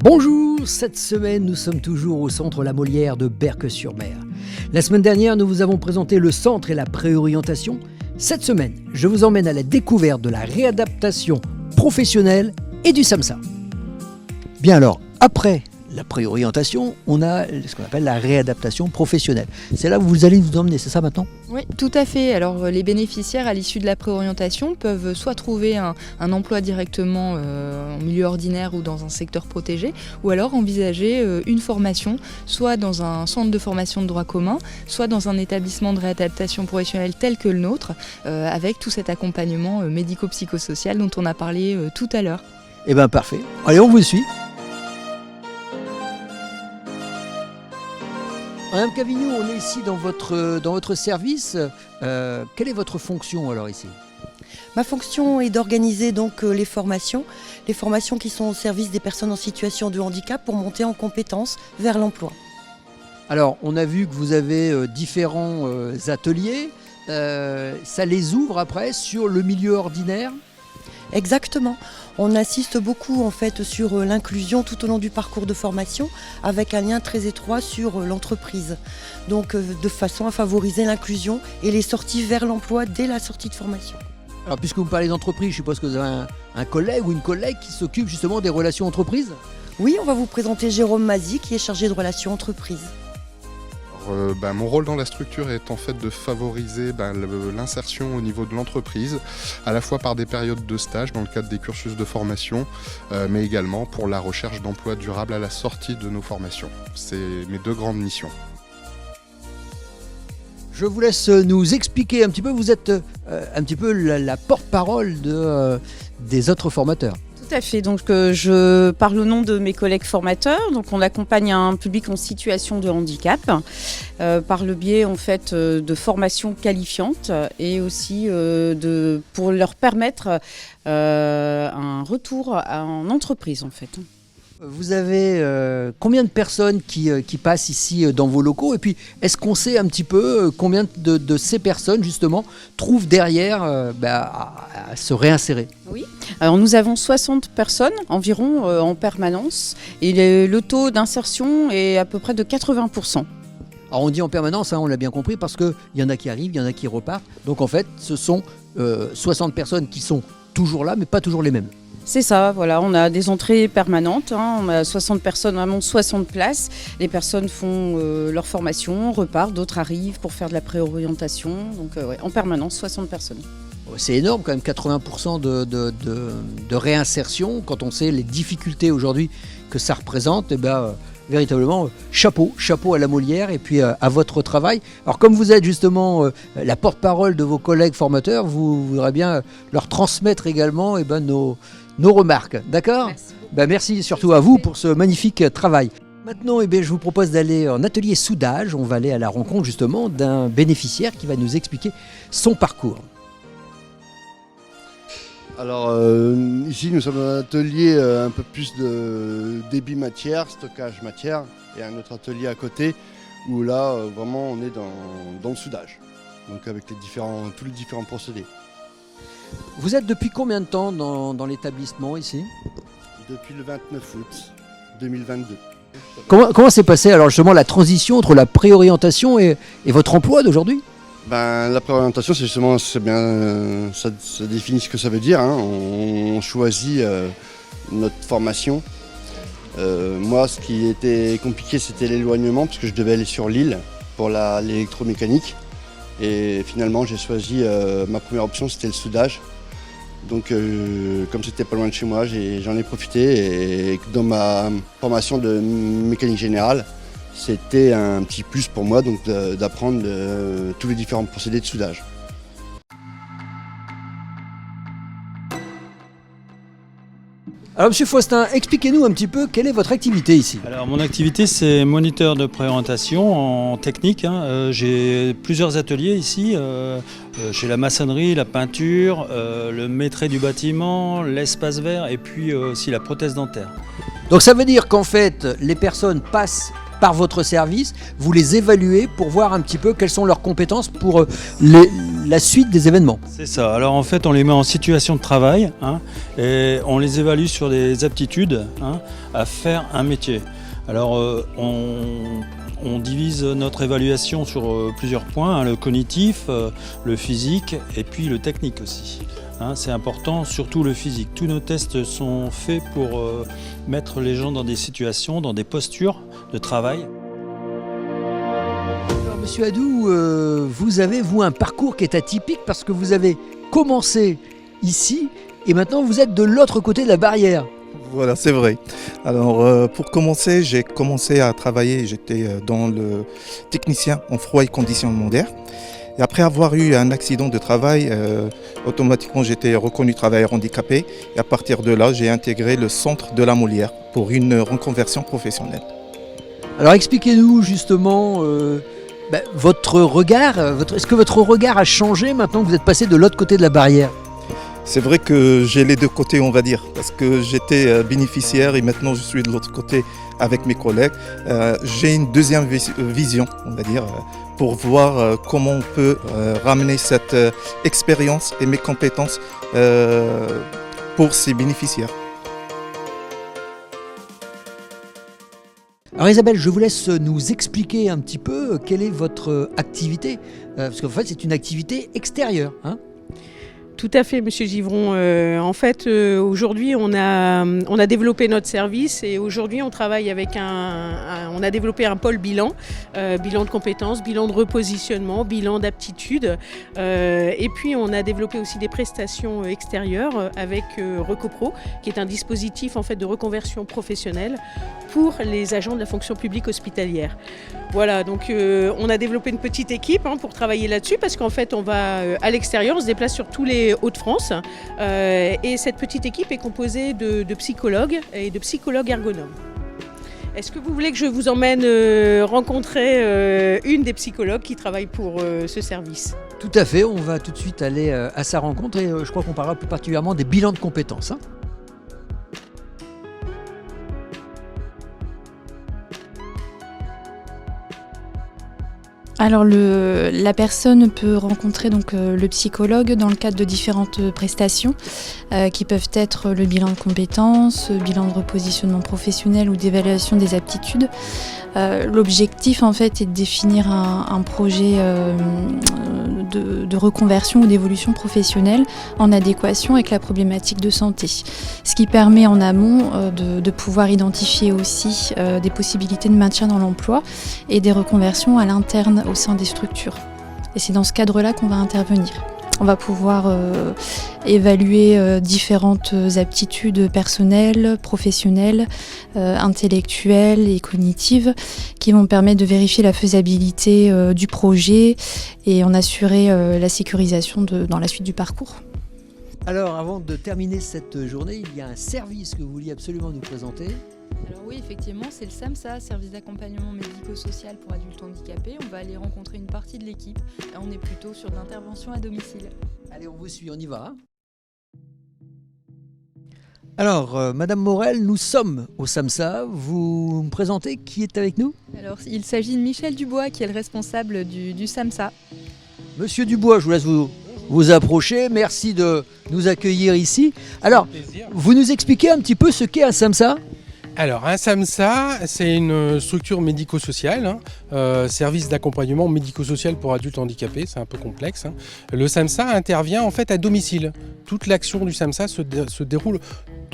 Bonjour, cette semaine nous sommes toujours au centre La Molière de Berck-sur-Mer. La semaine dernière nous vous avons présenté le centre et la préorientation. Cette semaine, je vous emmène à la découverte de la réadaptation professionnelle et du SAMSA. Bien alors, après la préorientation, on a ce qu'on appelle la réadaptation professionnelle. C'est là où vous allez nous emmener, c'est ça maintenant ? Oui, tout à fait. Alors les bénéficiaires à l'issue de la préorientation peuvent soit trouver un emploi directement en milieu ordinaire ou dans un secteur protégé, ou alors envisager une formation, soit dans un centre de formation de droit commun, soit dans un établissement de réadaptation professionnelle tel que le nôtre, avec tout cet accompagnement médico-psychosocial dont on a parlé tout à l'heure. Eh bien parfait, allez on vous suit. Madame Cavignou, on est ici dans votre service. Quelle est votre fonction alors ici ? Ma fonction est d'organiser donc les formations qui sont au service des personnes en situation de handicap pour monter en compétences vers l'emploi. Alors, on a vu que vous avez différents ateliers. Ça les ouvre après sur le milieu ordinaire ? Exactement. On assiste beaucoup en fait sur l'inclusion tout au long du parcours de formation avec un lien très étroit sur l'entreprise. Donc de façon à favoriser l'inclusion et les sorties vers l'emploi dès la sortie de formation. Alors puisque vous parlez d'entreprise, je suppose que vous avez un collègue ou une collègue qui s'occupe justement des relations entreprises ? Oui, on va vous présenter Jérôme Mazy qui est chargé de relations entreprises. Mon rôle dans la structure est en fait de favoriser l'insertion au niveau de l'entreprise, à la fois par des périodes de stage dans le cadre des cursus de formation, mais également pour la recherche d'emploi durable à la sortie de nos formations. C'est mes deux grandes missions. Je vous laisse nous expliquer un petit peu, vous êtes un petit peu la porte-parole des autres formateurs. Tout à fait, donc je parle au nom de mes collègues formateurs. Donc on accompagne un public en situation de handicap par le biais en fait de formations qualifiantes et aussi pour leur permettre un retour en entreprise en fait. Vous avez combien de personnes qui passent ici dans vos locaux ? Et puis, est-ce qu'on sait un petit peu combien de ces personnes, justement, trouvent derrière à se réinsérer ? Oui, alors nous avons 60 personnes environ en permanence et le taux d'insertion est à peu près de 80%. Alors on dit en permanence, on l'a bien compris, parce qu'il y en a qui arrivent, il y en a qui repartent. Donc en fait, ce sont 60 personnes qui sont toujours là, mais pas toujours les mêmes. C'est ça, voilà, on a des entrées permanentes, on a 60 personnes, vraiment 60 places. Les personnes font leur formation, repartent, d'autres arrivent pour faire de la préorientation. Donc en permanence, 60 personnes. C'est énorme quand même, 80% de réinsertion, quand on sait les difficultés aujourd'hui que ça représente. Véritablement, chapeau à la Molière et puis à votre travail. Alors comme vous êtes justement la porte-parole de vos collègues formateurs, vous voudrez bien leur transmettre également nos remarques, d'accord ? Merci surtout à vous pour ce magnifique travail. Maintenant, je vous propose d'aller en atelier soudage. On va aller à la rencontre justement d'un bénéficiaire qui va nous expliquer son parcours. Alors ici nous sommes dans un atelier un peu plus de débit matière, stockage matière, et un autre atelier à côté où là vraiment on est dans le soudage, donc avec tous les différents procédés. Vous êtes depuis combien de temps dans l'établissement ici ? Depuis le 29 août 2022. Comment s'est passée alors justement la transition entre la préorientation et votre emploi d'aujourd'hui ? La préorientation, c'est justement, ça définit ce que ça veut dire. On choisit notre formation. Moi, ce qui était compliqué, c'était l'éloignement, parce que je devais aller sur l'île pour l'électromécanique. Et finalement, j'ai choisi, ma première option, c'était le soudage. Donc, comme c'était pas loin de chez moi, j'en ai profité. Et dans ma formation de mécanique générale, c'était un petit plus pour moi donc d'apprendre tous les différents procédés de soudage. Alors Monsieur Faustin, expliquez-nous un petit peu quelle est votre activité ici. Alors mon activité c'est moniteur de préorientation en technique. J'ai plusieurs ateliers ici, chez la maçonnerie, la peinture, le maîtrise du bâtiment, l'espace vert et puis aussi la prothèse dentaire. Donc ça veut dire qu'en fait les personnes passent par votre service, vous les évaluez pour voir un petit peu quelles sont leurs compétences pour la suite des événements. C'est ça. Alors en fait, on les met en situation de travail et on les évalue sur des aptitudes à faire un métier. Alors on divise notre évaluation sur plusieurs points, le cognitif, le physique et puis le technique aussi. C'est important, surtout le physique. Tous nos tests sont faits pour mettre les gens dans des situations, dans des postures de travail. Alors, Monsieur Hadou, vous avez un parcours qui est atypique parce que vous avez commencé ici et maintenant vous êtes de l'autre côté de la barrière. Voilà, c'est vrai. Alors, pour commencer, j'ai commencé à travailler, j'étais dans le technicien en froid et conditionnement d'air. Et après avoir eu un accident de travail, automatiquement j'étais reconnu travailleur handicapé. Et à partir de là, j'ai intégré le centre de la Molière pour une reconversion professionnelle. Alors expliquez-nous justement votre regard, est-ce que votre regard a changé maintenant que vous êtes passé de l'autre côté de la barrière ? C'est vrai que j'ai les deux côtés, on va dire, parce que j'étais bénéficiaire et maintenant je suis de l'autre côté avec mes collègues. J'ai une deuxième vision, on va dire, pour voir comment on peut ramener cette expérience et mes compétences pour ces bénéficiaires. Alors Isabelle, je vous laisse nous expliquer un petit peu quelle est votre activité, parce qu'en fait c'est une activité extérieure. Tout à fait, Monsieur Givron. En fait, aujourd'hui, on a développé notre service et aujourd'hui, on travaille avec on a développé un pôle bilan, bilan de compétences, bilan de repositionnement, bilan d'aptitude. Et puis, on a développé aussi des prestations extérieures avec Recopro, qui est un dispositif en fait de reconversion professionnelle pour les agents de la fonction publique hospitalière. Voilà, donc on a développé une petite équipe pour travailler là-dessus parce qu'en fait, on va à l'extérieur, on se déplace sur tous les Hauts-de-France et cette petite équipe est composée de psychologues et de psychologues ergonomes. Est-ce que vous voulez que je vous emmène rencontrer une des psychologues qui travaille pour ce service ? Tout à fait, on va tout de suite aller à sa rencontre et je crois qu'on parlera plus particulièrement des bilans de compétences. Alors la personne peut rencontrer donc le psychologue dans le cadre de différentes prestations qui peuvent être le bilan de compétences, bilan de repositionnement professionnel ou d'évaluation des aptitudes. L'objectif en fait est de définir un projet de reconversion ou d'évolution professionnelle en adéquation avec la problématique de santé. Ce qui permet en amont de pouvoir identifier aussi des possibilités de maintien dans l'emploi et des reconversions à l'interne au sein des structures. Et c'est dans ce cadre-là qu'on va intervenir. On va pouvoir évaluer différentes aptitudes personnelles, professionnelles, intellectuelles et cognitives qui vont permettre de vérifier la faisabilité du projet et en assurer la sécurisation dans la suite du parcours. Alors avant de terminer cette journée, il y a un service que vous vouliez absolument nous présenter. Alors oui, effectivement, c'est le SAMSA, service d'accompagnement médico-social pour adultes handicapés. On va aller rencontrer une partie de l'équipe. Là, on est plutôt sur de l'intervention à domicile. Allez, on vous suit, on y va. Alors, Madame Morel, nous sommes au SAMSA. Vous me présentez qui est avec nous ? Alors, il s'agit de Michel Dubois, qui est le responsable du SAMSA. Monsieur Dubois, je vous laisse vous approcher. Merci de nous accueillir ici. Alors, vous nous expliquez un petit peu ce qu'est un SAMSA ? Alors, un SAMSA, c'est une structure médico-sociale, service d'accompagnement médico-social pour adultes handicapés, c'est un peu complexe. Le SAMSA intervient en fait à domicile. Toute l'action du SAMSA se déroule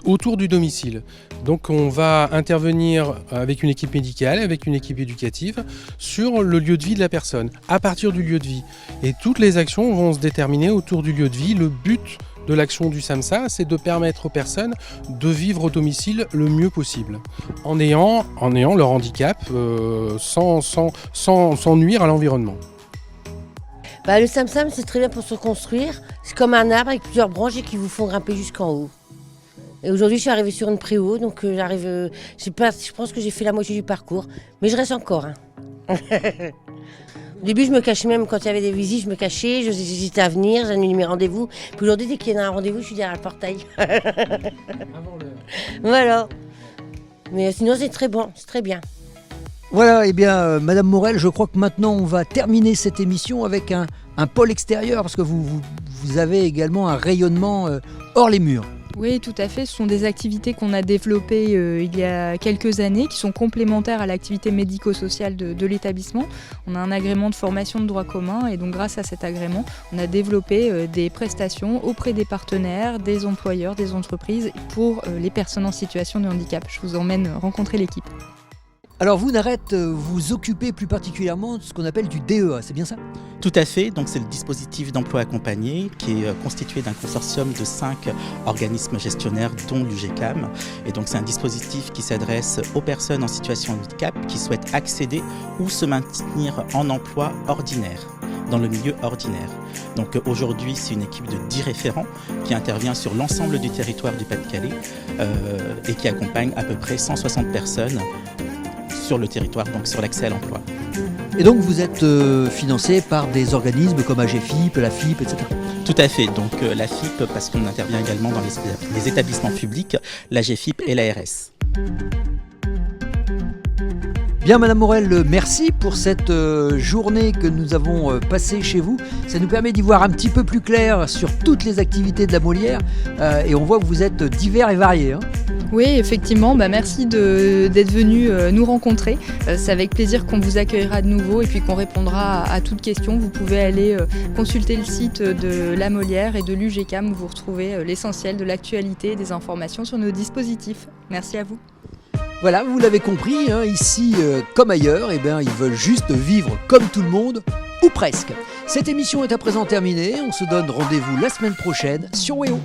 autour du domicile. Donc on va intervenir avec une équipe médicale, avec une équipe éducative sur le lieu de vie de la personne, à partir du lieu de vie. Et toutes les actions vont se déterminer autour du lieu de vie. Le but de l'action du SAMSA, c'est de permettre aux personnes de vivre au domicile le mieux possible, en ayant leur handicap sans nuire à l'environnement. Le SAMSA, c'est très bien pour se construire. C'est comme un arbre avec plusieurs branches et qui vous font grimper jusqu'en haut. Et aujourd'hui, je suis arrivée sur une préau, donc je pense que j'ai fait la moitié du parcours, mais je reste encore. Au début, je me cachais même quand il y avait des visites, je me cachais, j'hésitais à venir, j'annulais mes rendez-vous. Puis aujourd'hui, dès qu'il y a un rendez-vous, je suis derrière le portail. Avant l'heure. Voilà. Mais sinon, c'est très bon, c'est très bien. Voilà, eh bien, Madame Morel, je crois que maintenant on va terminer cette émission avec un pôle extérieur, parce que vous avez également un rayonnement hors les murs. Oui, tout à fait. Ce sont des activités qu'on a développées il y a quelques années, qui sont complémentaires à l'activité médico-sociale de l'établissement. On a un agrément de formation de droit commun et donc grâce à cet agrément, on a développé des prestations auprès des partenaires, des employeurs, des entreprises pour les personnes en situation de handicap. Je vous emmène rencontrer l'équipe. Alors vous, Narette, vous occupez plus particulièrement de ce qu'on appelle du DEA, c'est bien ça? Tout à fait, donc c'est le dispositif d'emploi accompagné qui est constitué d'un consortium de 5 organismes gestionnaires dont l'UGCAM. Et donc c'est un dispositif qui s'adresse aux personnes en situation de handicap qui souhaitent accéder ou se maintenir en emploi ordinaire, dans le milieu ordinaire. Donc aujourd'hui c'est une équipe de 10 référents qui intervient sur l'ensemble du territoire du Pas-de-Calais et qui accompagne à peu près 160 personnes sur le territoire, donc sur l'accès à l'emploi. Et donc vous êtes financé par des organismes comme AGFIP, la FIP, etc. Tout à fait, donc la FIP parce qu'on intervient également dans les établissements publics, l'AGFIP et l'ARS. Bien Madame Morel, merci pour cette journée que nous avons passée chez vous. Ça nous permet d'y voir un petit peu plus clair sur toutes les activités de la Molière et on voit que vous êtes divers et variés. Oui, effectivement, merci d'être venu nous rencontrer. C'est avec plaisir qu'on vous accueillera de nouveau et puis qu'on répondra à toutes questions. Vous pouvez aller consulter le site de la Molière et de l'UGCAM où vous retrouvez l'essentiel de l'actualité et des informations sur nos dispositifs. Merci à vous. Voilà, vous l'avez compris, ici comme ailleurs, ils veulent juste vivre comme tout le monde, ou presque. Cette émission est à présent terminée, on se donne rendez-vous la semaine prochaine sur WEO.